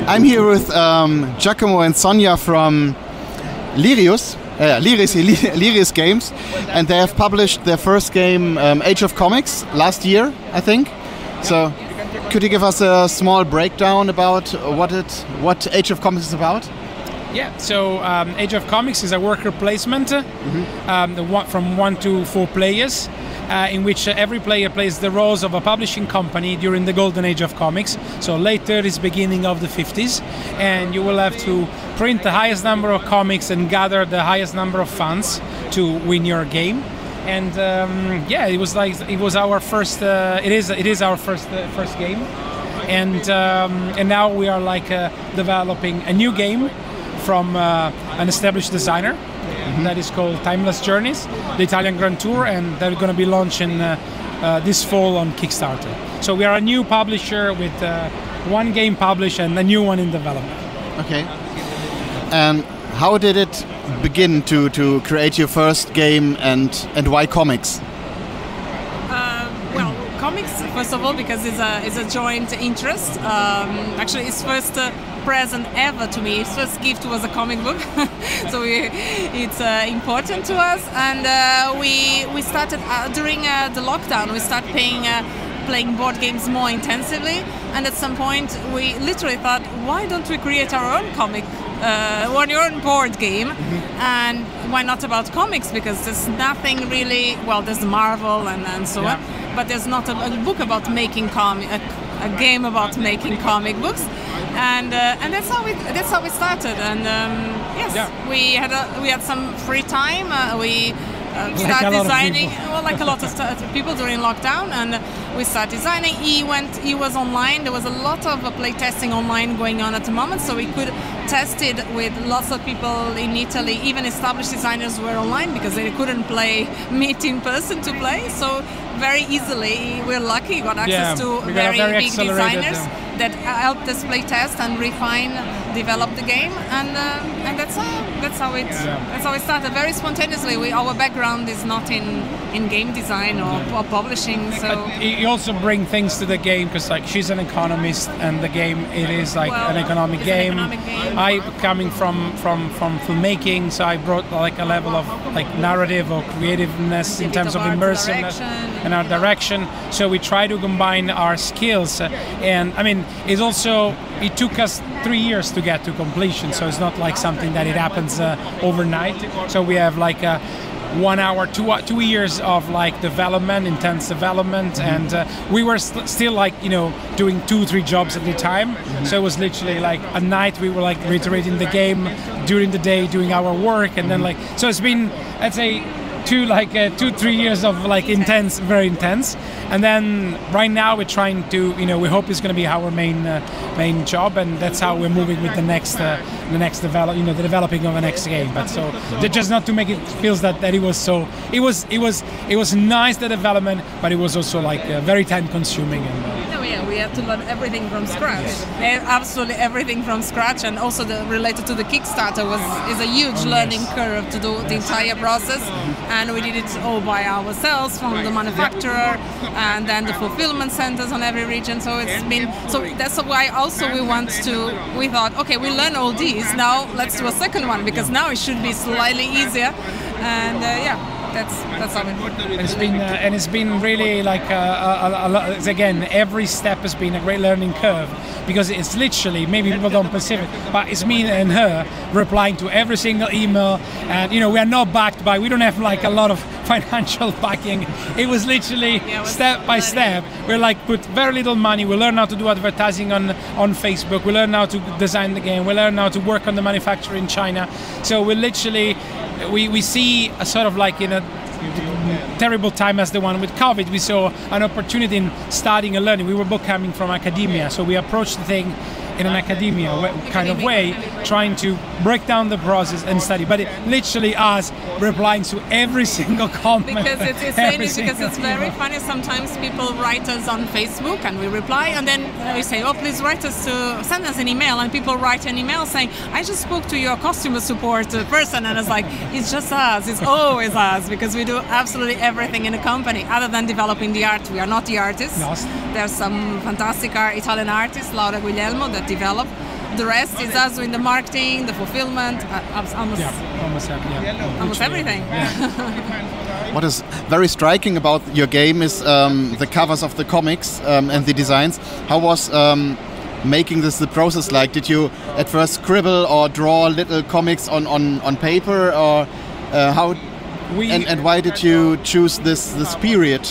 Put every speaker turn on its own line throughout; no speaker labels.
I'm here with Giacomo and Sónia from Lirius. Lirius Games, and they have published their first game, Age of Comics, last year, I think. So, could you give us a small breakdown about what Age of Comics is about?
Yeah, so Age of Comics is a worker placement from 1 to 4 players, in which every player plays the roles of a publishing company during the golden age of comics. So late 30s, beginning of the 50s, and you will have to print the highest number of comics and gather the highest number of funds to win your game. And yeah, it was our first. It is our first game, and now we are developing a new game from an established designer that is called Timeless Journeys, the Italian Grand Tour, and they're going to be launching this fall on Kickstarter. So we are a new publisher with 1 game published and a new one in development.
Okay. And how did it begin to create your first game, and why comics?
Well, comics, first of all, because it's a joint interest. Actually, it's first present ever to me. His first gift was a comic book, so it's important to us. And we started during the lockdown. We started playing board games more intensively, and at some point we literally thought, why don't we create our own comic, your own board game, and why not about comics? Because there's nothing really. Well, there's Marvel and so on, but there's not a book about making a game about making comic books. And that's how we started. And yes, we had some free time. We started designing. Well, like a lot of people during lockdown, and we started designing. He was online. There was a lot of play testing online going on at the moment, so we could test it with lots of people in Italy. Even established designers were online because they couldn't meet in person to play. So very easily, we're lucky, got access to very big designers that helped us play test and refine, develop the game, and that's how it started. Very spontaneously. Our background is not in game design or publishing. So
but you also bring things to the game, because she's an economist, and the game it is an economic game. I coming from filmmaking, so I brought a level of narrative or creativeness in terms of immersiveness and our direction. So we try to combine our skills, and I mean it took us 3 years to get to completion. So it's not like something that it happens overnight. So we have 1 hour, 2 years of development, intense development, and we were still doing 2-3 jobs at a time. So it was literally at night we were reiterating the game, during the day doing our work, and then so it's been, I'd say, 2-3 years of intense, very intense. And then right now we're trying to, we hope it's going to be our main job, and that's how we're moving with the next the developing of the next game. But so just not to make it feels that it was so. It was nice, the development, but it was also very time consuming.
We had to learn everything from scratch. Absolutely everything from scratch, and also related to the Kickstarter is a huge learning curve to do the entire process. And we did it all by ourselves, from the manufacturer and then the fulfillment centers on every region. So that's why also we thought, okay, we learn all these, now let's do a second one, because now it should be slightly easier. And that's how it.
It's been really again, every step has been a great learning curve, because it's literally, maybe people don't perceive it, but it's me and her replying to every single email, and we are not backed by, we don't have a lot of financial backing. It was literally step by step. We're put very little money. We learn how to do advertising on Facebook. We learn how to design the game. We learn how to work on the manufacturer in China. So we literally we see a sort of in a terrible time as the one with COVID, we saw an opportunity in studying and learning. We were both coming from academia, so we approached the thing in an academia kind of way, trying to break down the process and study. But it literally us replying to every single comment.
Because it's because it's very funny. Sometimes people write us on Facebook and we reply, and then we say, oh, please write us to send us an email, and people write an email saying, I just spoke to your customer support person, and it's like, it's just us, it's always us, because we do absolutely everything in the company other than developing the art. We are not the artists.
No.
There's some fantastic Italian artists, Laura Guglielmo, that develop. The rest is us doing the marketing, the fulfillment, almost everything.
Yeah.
What is very striking about your game is the covers of the comics and the designs. How was making this the process like? Did you at first scribble or draw little comics on paper, or how? And why did you choose this period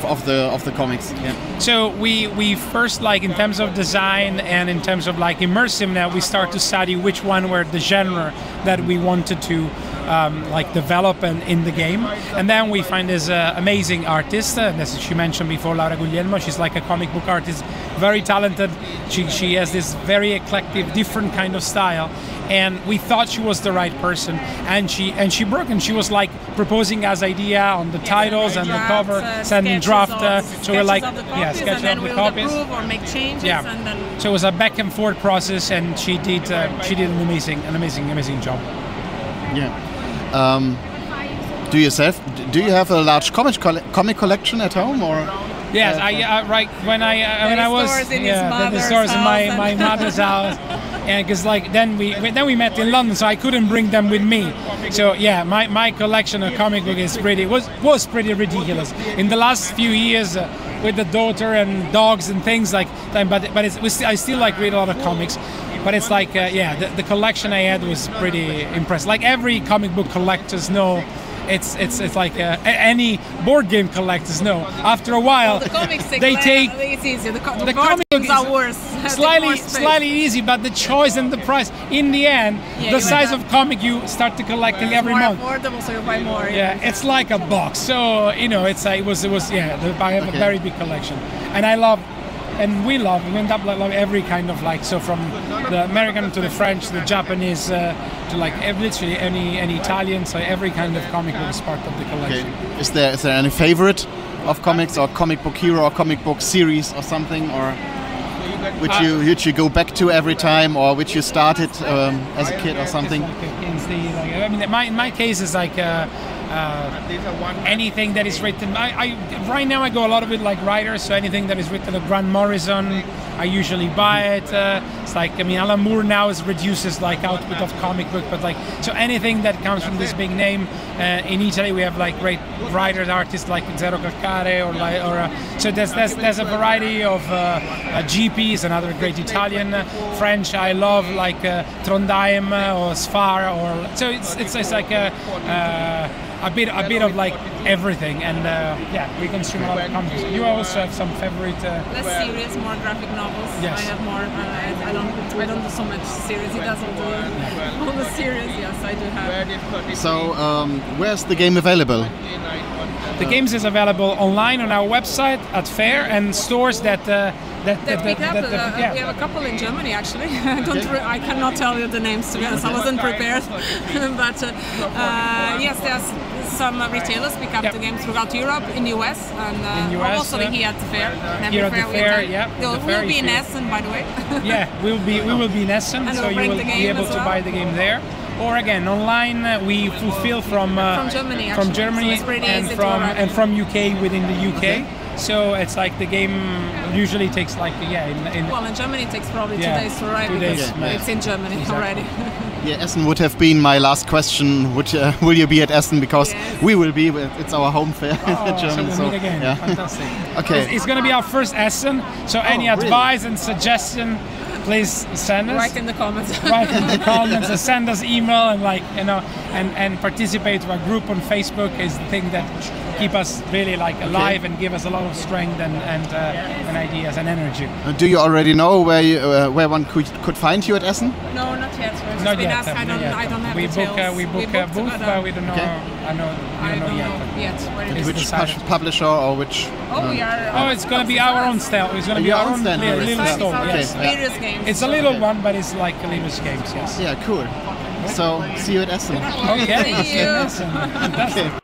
of the comics? Yeah.
So we first, like, in terms of design and in terms of like immersiveness, we start to study which one were the genre that we wanted to like develop in the game, and then we find this amazing artist, as she mentioned before, Laura Guglielmo. She's like a comic book artist, very talented. She has this very eclectic, different kind of style, and we thought she was the right person, and she broke, and she was like proposing as idea on the titles and the cover, sending draft. So we're like, sketches of the copies,
approve or make changes.
Yeah.
And then
so it was a back and forth process, and she did an amazing job.
Yeah. Do you have a large comic collection at home, or?
Yes, right when I was the stores in my mother's house, and because like then we met in London, so I couldn't bring them with me. So yeah, my collection of comic book is was pretty ridiculous in the last few years with the daughter and dogs and things like that. But I still like read a lot of comics. But it's like, the collection I had was pretty impressive. Like every comic book collectors know, it's like any board game collectors know. After a while,
the comics
it's
easy. The
comic
books are worse.
Slightly easy, but the choice and the price. In the end, the size of comic you start to collecting every month.
It's more affordable, so you buy more.
Yeah, it's like a box. So I have a very big collection, and I love. And we end up like every kind of like, so from the American to the French, the Japanese, to like literally any Italian, so every kind of comic book is part of the collection.
Okay. Is there any favorite of comics, or comic book hero, or comic book series, or something, or which you go back to every time, or which you started as a kid or something?
In my case, it's like anything that is written. Right now I go a lot of it like writers, so anything that is written by Grant Morrison, I usually buy it. It's like, Alan Moore now reduces like output of comic book, but like, so anything that comes from this big name. In Italy we have like great writers, artists like Zero Calcare, so there's a variety of GPs, another great Italian. French I love, like Trondheim or Sfar, or so it's like a bit of like everything, and we consume a lot of comics. You also have some favorite
less serious, more graphic novels.
Yes.
I have more. I don't do so much series. He doesn't do all the series. Yes, I do have.
So where's the game available?
The games is available online on our website at Fair, and stores that
pick up. We have a couple in Germany actually. I cannot tell you the names, to be honest. I wasn't prepared. But yes, there's some retailers pick up the game throughout Europe, in US, and also here at the fair.
Here at the fair,
We'll be in Essen, by the way.
Yeah, we will be in Essen, so you will be able to buy the game there. Or again, online we fulfill from
Germany,
so and from UK within the UK.
Okay.
So it's like the game usually takes like
in Germany it takes probably 2 days to arrive.
2 days.
It's in Germany already.
Yeah, Essen would have been my last question. Will you be at Essen? Because we will be. It's our home fair in Germany.
So we'll meet again.
Yeah.
Fantastic.
Okay.
It's going to be our first Essen. So any advice and suggestion, please send us.
Write in the comments.
Write in the comments, or send us email, and and participate to our group on Facebook is the thing that keep us really like alive and give us a lot of strength and ideas and energy.
Do you already know where one could find you at Essen?
No, not Not yet. We're just
Not
been
yet.
asked. I don't have
We
details.
book a booth, but we don't know.
Okay.
I don't know yet.
Where it is.
Which
decided.
publisher or which?
We are.
Oh, it's going to be our own stand. It's going to be our own
stand here.
little
Yeah.
store.
Okay.
Yes.
Lirius games.
It's a little one, but it's like Lirius games. Yes.
Yeah, cool. So see you at Essen.
Okay.
See you.
Fantastic.
Okay.